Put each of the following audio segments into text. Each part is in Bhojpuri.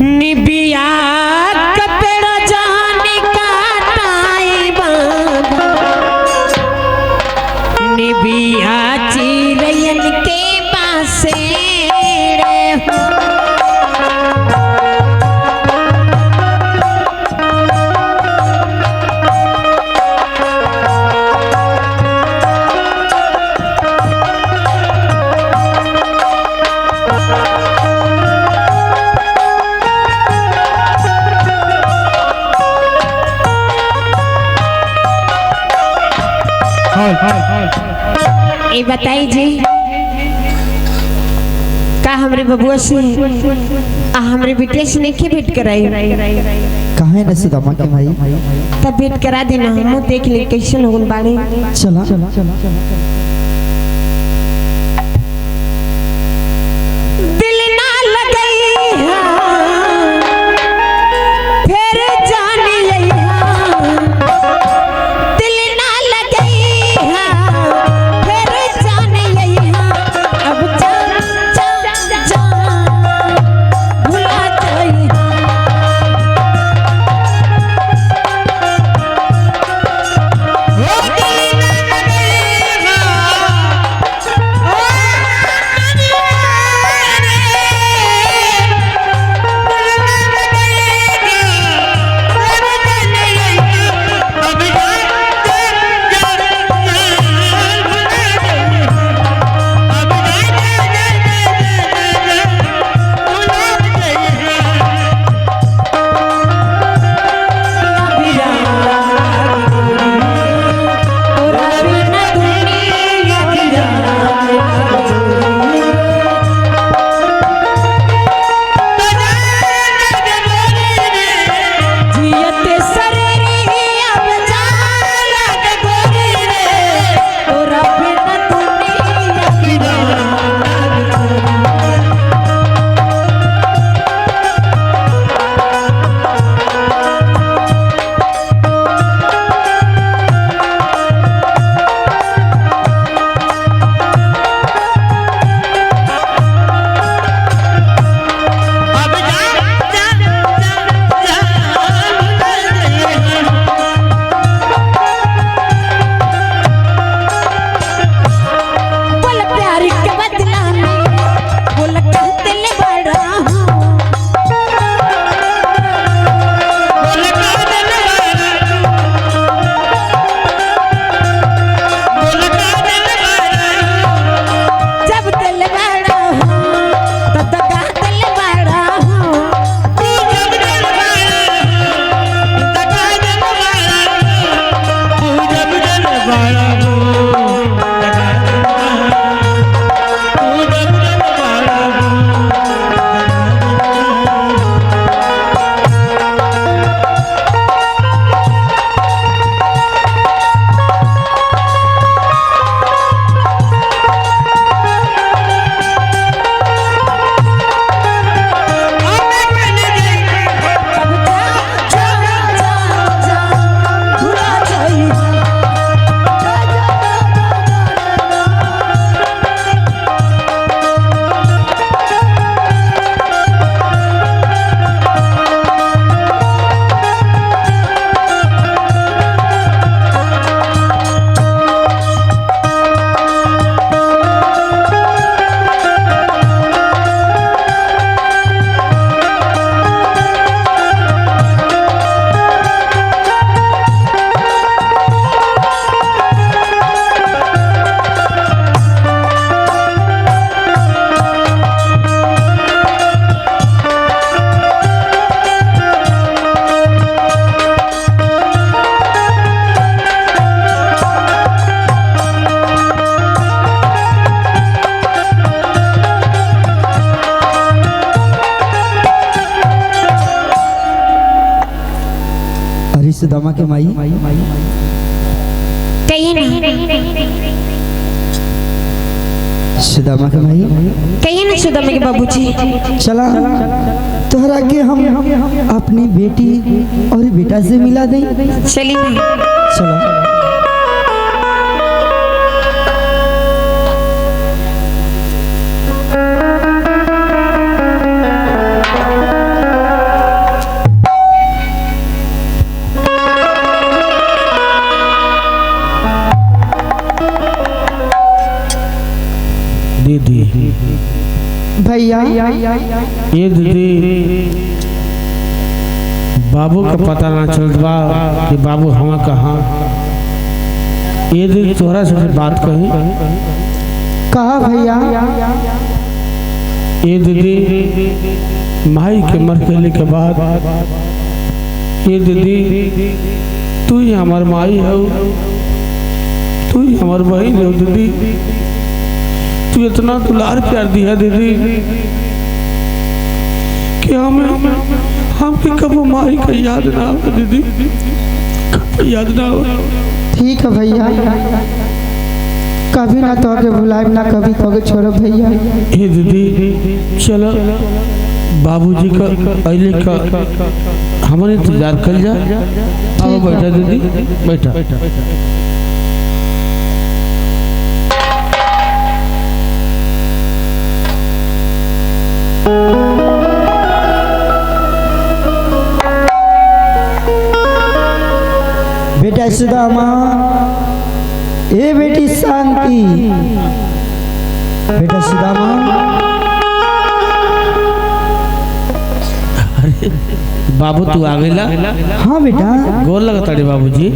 निबिया कपड़ा जाने का टाई बाबा निबिया चिरयन के पासे ये बताई जी का हमरे बबुआ से हमरे बेटे से नहीं के भेंट कराई कहाँ है सुदामा के भाई? तब भेंट करा देना हम देख ले कैसे लोगन बाड़े। चला दिल ना लगई फिर जानी दिल ना लगई फिर जानी अब जा भुला जाई सुदामा के माई कहिए ना सुदामा के माई कहिए ना सुदामा के बाबूजी। चला तोहरा के हम अपनी बेटी और बेटा से मिला दें। चलिए चला भैया ये दीदी बाबू का पता ना चलत बा कि बाबू हम कहाँ। ये दीदी तोहरा से बात कही। कहा भैया। ये दीदी माई के मर गए के बाद ये दीदी तू ही हमार माई हो, तू ही हमार बहन हो दीदी। तू इतना दुलार प्यार दिया दीदी कि हमें कबो माई का याद ना हो दीदी, कबो याद ना हो। ठीक है भैया, कभी ना तो के भुलाए ना कभी तो छोड़ो भैया। हे दीदी चलो बाबूजी का अइले का हमारे इंतजार कर जा। आओ बैठा दीदी बैठा। बेटा सुदामा, ए बेटी शांति। बेटा सुदामा। अरे बाबू तू आ गईला। हाँ बेटा। गोर लगता रे बाबूजी।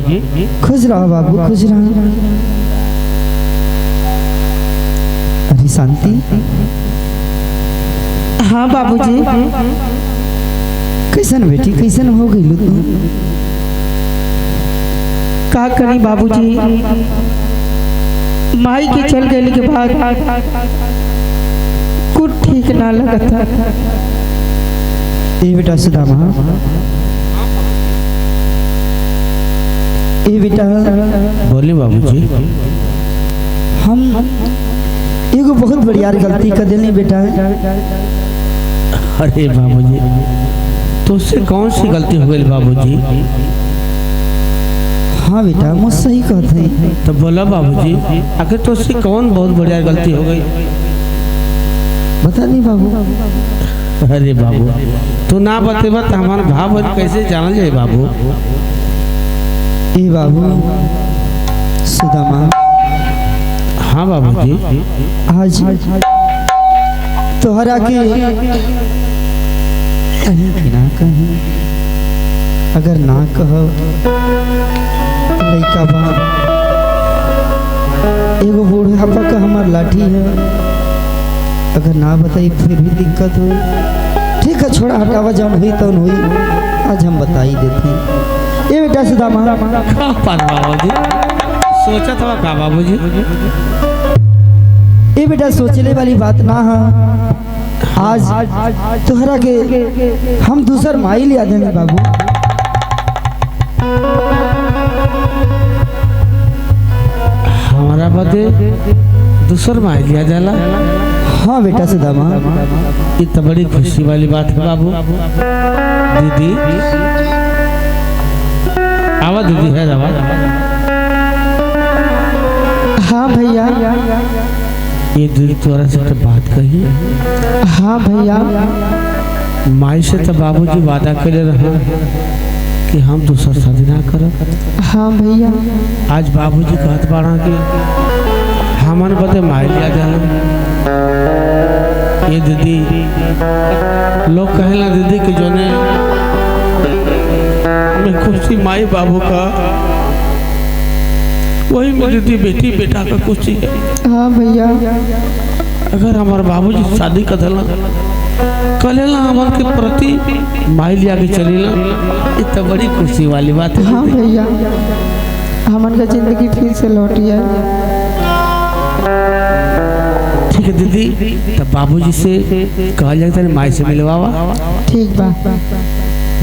खुश रहो बाबू, खुश रहो। अरे शांति। हाँ बाबूजी। कैसन बेटी, कैसन हो गई तू? का करी बाबूजी, माई के चल गए के बाद कुछ ठीक ना लगता। ए बेटा सुदामा, ए बेटा बोले बाबूजी। हम एगो बहुत बढ़िया गलती कर देने बेटा। अरे बाबूजी तो उससे कौन सी गलती हो गई बाबूजी? हाँ बेटा मुझसे ही कहते हैं। तो बोला बाबूजी आखिर तो उससे कौन बहुत बढ़िया गलती हो गई? बता दी बाबू। अरे बाबू तू ना बतेबा तो हमारा भाव कैसे जानल जाए बाबू? ए बाबू सुदामा। हाँ बाबूजी। आज तोहरा के कहीं भी ना कहीं, अगर ना कहो लड़का बा एगो बूढ़ापा का हमार लाठी है, अगर ना बताई फिर भी दिक्कत हो। ठीक है छोड़ा हटावा, जौन हुई तो हुई, आज हम बता ही देते। ये बेटा सुदामा। बाबूजी सोचा था का बाबूजी? ये बेटा सोचने वाली बात ना है। आज तोहरा के हम दूसर माई लिया देंगे बाबू। हमारा बदे दूसर माई लिया जाला? हाँ बेटा सुदामा। ये तो बड़ी खुशी वाली बात है बाबू। दीदी आवा दीदी है आवा। हाँ भैया। ये दीदी तोरा से तो बात कही। हाँ भैया। माई से तो बाबूजी वादा करे रहे कि हम दूसरा शादी ना करब। हाँ भैया। आज बाबूजी कहत बाड़ा कि हमन बदे माई लिया जाला। ये दीदी लोग कहेला दीदी कि जोने मैं खुशी माई बाबू का वही मेरी दीदी बेटी बेटा का खुशी है। हाँ भैया। अगर हमारे बाबूजी शादी कर दिला कलेला हमन के प्रति माई लिया के चलेला, ये तो बड़ी खुशी वाली बात है। हाँ भैया हमन का जिंदगी फिर से लौट आई। ठीक है दीदी, तब बाबूजी से कहा जाता है माई से मिलवावा। ठीक बा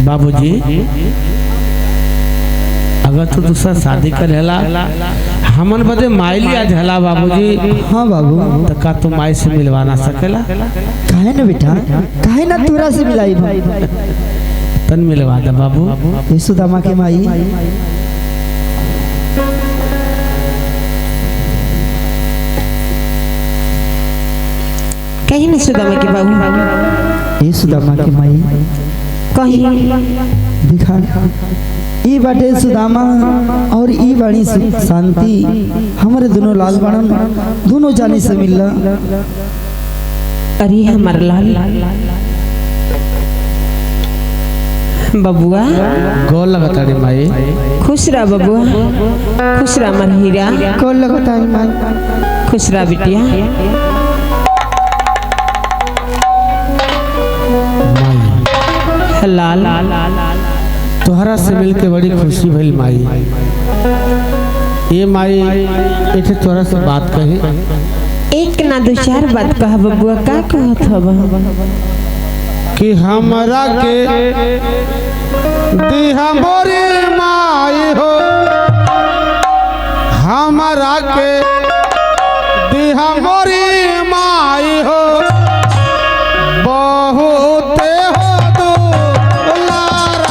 बाबूजी अगर तू दूसरा शादी करेला हमन बदे माई लिया झला बाबूजी। हाँ बाबू। तो का तू माई से मिलवा ना सकेला? काहे ना बेटा, काहे ना तोरा से मिलाई तन मिलवा दे बाबू। ये सुदामा के माई। कहीं नहीं सुदामा के बाबू। ये सुदामा के माई कहीं दिखा। ई बाटे सुदामा और ई बाणी शांति। हमारे दोनों लाल बाणन दोनों जाने से मिलला। अरे हमार लाल बबुआ गोल लगता रे माई। खुश रह बबुआ, खुश रह हमार हीरा। कौन लगता है माई? खुश रह बिटिया। लाल तोहरा से मिल के बड़ी खुशी भइल माई। ये माई इथे तोहरा से बात कही। एक ना दो चार बात कहा बबुआ, का कहत हब? कि हमरा के दिहा मोरी माई हो, हमरा के दिहा मोरी माई हो, बहुत हो दुलारा।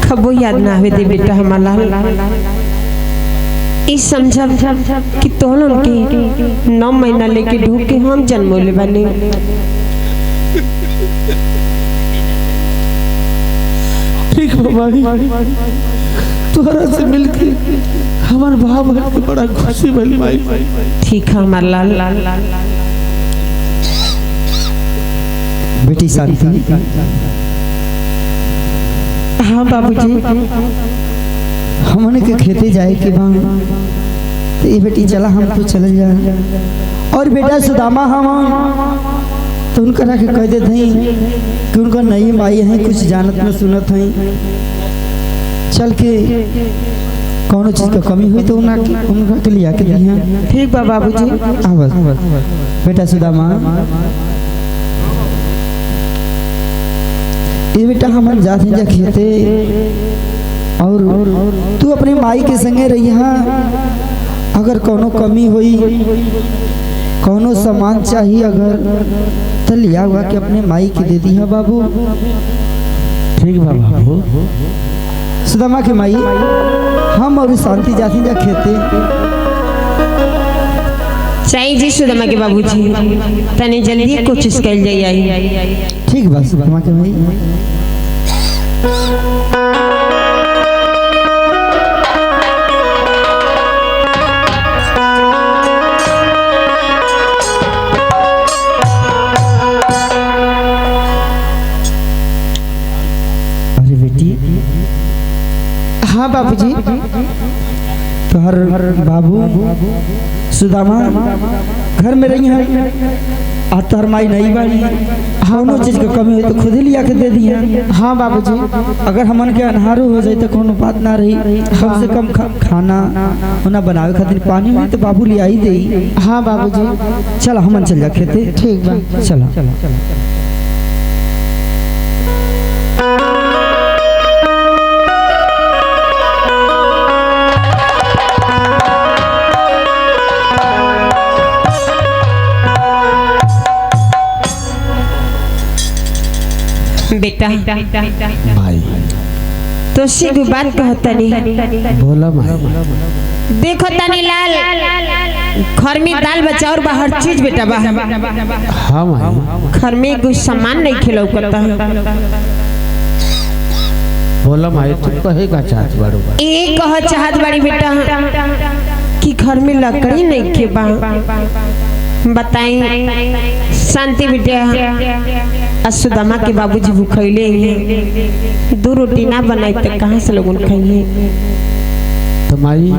खबो याद ना आवे दे बेटा हमार लाल। इस समझब कि तोहन के 9 महीना लेके ढूक के हम जन्मोले बानी। ठीक बाबा, तोहरा से मिल के हमार भाव के बड़ा खुशी भइल माई। ठीक है हमार लाल। बेटी शांति। हाँ बाबूजी। हमने के खेते जाए के बा, तो ये बेटी चला हम तो चले जाए। और बेटा सुदामा हम तो उनका के कह देते हैं कि उनका नई माई है, कुछ जानत में सुनत है, चल के कौन चीज का कमी हुई तो उनका के लिया के दिया। ठीक बा बाबूजी। बेटा सुदामा, ये बेटा हम जाते जा खेते और तू अपनी माई के संगे रही। अगर कोनो कमी हुई, कोनो सामान चाहिए अगर तो लिया हुआ कि अपने माई के दे दी है बाबू। ठीक बा बाबू। सुदामा के माई हम और शांति जाती जा खेते। चाहिए जी सुदामा के बाबूजी, तने जल्दी कोशिश कर जाइए। ठीक बा सुदामा के माई। अरे बेटी। हाँ बाबूजी। तो हर बाबू सुदामा घर में रही है, तोहर माई नहीं बाड़ी। कोनो चीज का कमी हो तो खुद ही लिया के दे दिया। हाँ बाबूजी। अगर हमन के अनहारो हो जाए तो कोनो बात ना रही, कम से कम खाना होना बनावे खातिर पानी हुई तो बाबू लिया ही दे। हाँ बाबूजी। चल हमन चल जा खेते। ठीक बा। चला बेटा भाई तो सीधी बात कहता नहीं। बोला माई। देखो तनी लाल, घर में दाल बचा और बाहर चीज बेटा बा। हाँ माई। घर में कुछ सामान नहीं खिलाऊ करता। बोला माई तू कहेगा चाहत बाड़ू। एक कह चाहत बड़ी बेटा कि घर में लकड़ी नहीं के बा। बताई शांति बेटा, सुदामा के बाबूजी भूखैले हैं, 2 रोटी ना बनाई तो कहाँ से लोगन खाइए। तो माई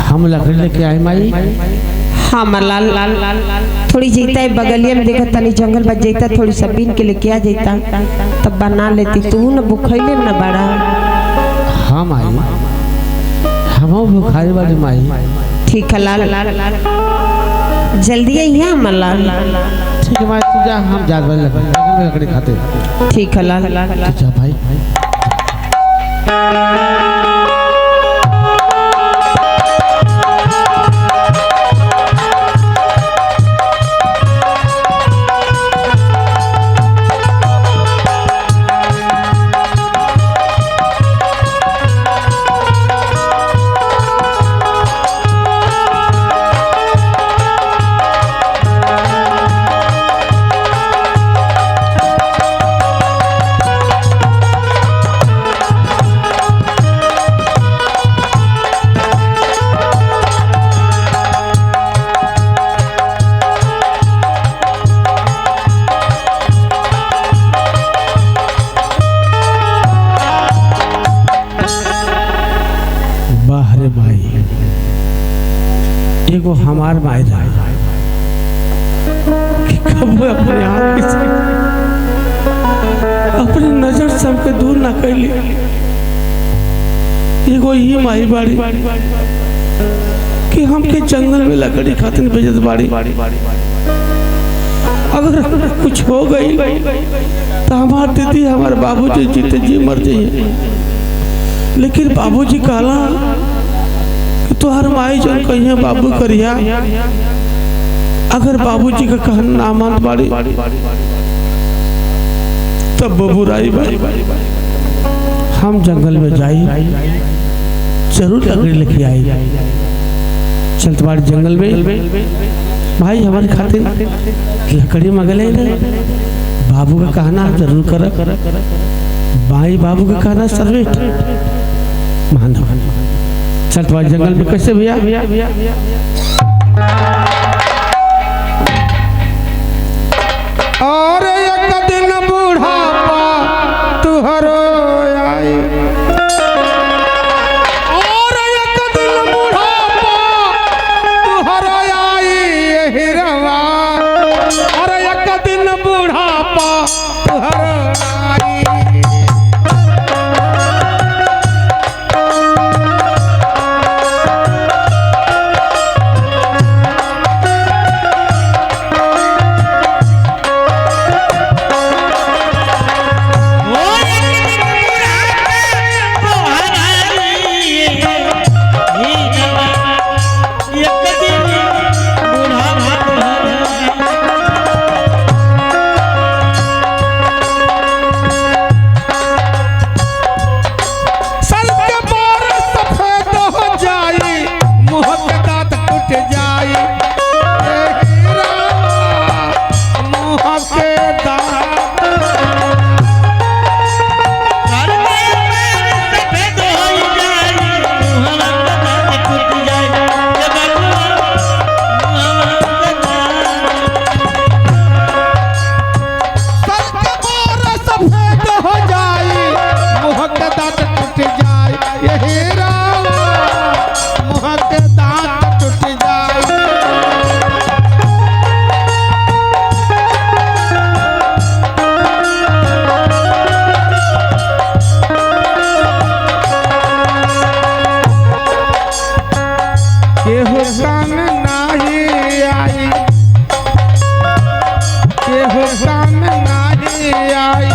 हम लकड़ी लेके आए माई। हाँ मलाल, थोड़ी जीता है बगलिया में देखा तनी जंगल बच जाता, थोड़ी सा बीन के लेके आ जाता तब बना लेती। तू न भूखैले न बड़ा। हाँ माई हम भूखाई वाली माई। ठीक है लाल, जल्दी आई है मलाल। ठीक है भाई तू जा, हम जा लकड़ी खाते। ठीक है लाल। जा भाई। बाहरे माई एगो हमार माई रहा कि कब अपने आँख से अपनी नजर से हमके दूर ना कैली। एगो ही माई बाड़ी कि हमके जंगल में लकड़ी खातिर भेजत बाड़ी। अगर कुछ हो गई तो हमार दीदी हमारे बाबूजी जीते जी मर जाइए। लेकिन बाबूजी कहला कि तुहार माई जन कहिए बाबू करिया, अगर बाबूजी का कहना ना मान बाड़ी तब बबुराई बाई। हम जंगल में जाई जरूर लकड़ी लेके आई। चल तुम्हारे जंगल में भाई हमारे खातिर लकड़ी मंगले बाबू का कहना जरूर कर। भाई बाबू का कहना सर्वेट मानो। चल तुम्हारे जंगल में कैसे भैया और एक दिन बुढ़ापा तुहरो आई, और एक दिन बुढ़ापा तुहरो आई यही रवा, और एक दिन बुढ़ापा तुहरो आई। काम नहीं आई, केहू काम नहीं आई।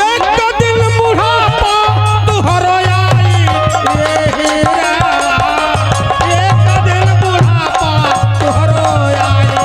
एक दिन बुढ़ापा तुहरो आई ये हीरावा, एक दिन बुढ़ापा तुहरो आई।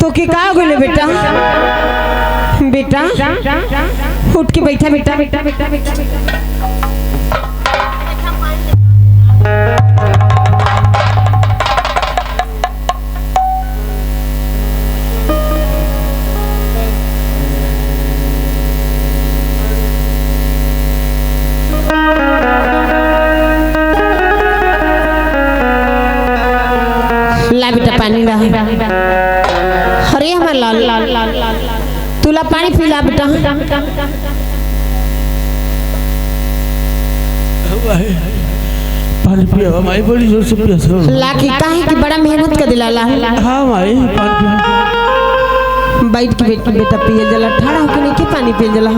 तो के का होले बेटा? बेटा उठ के बैठा बेटा। ला बेटा पानी ला। अरे हमार लाल तुला पानी पिला बेटा। पानी पिया माई, बड़ी जोर से प्यास है। ला की काहे की बड़ा मेहनत कर दिला ला। हां माई पानी पिया। बैठ के बेटा पिए जला, ठाड़ा होके नहीं के पानी पिए जला।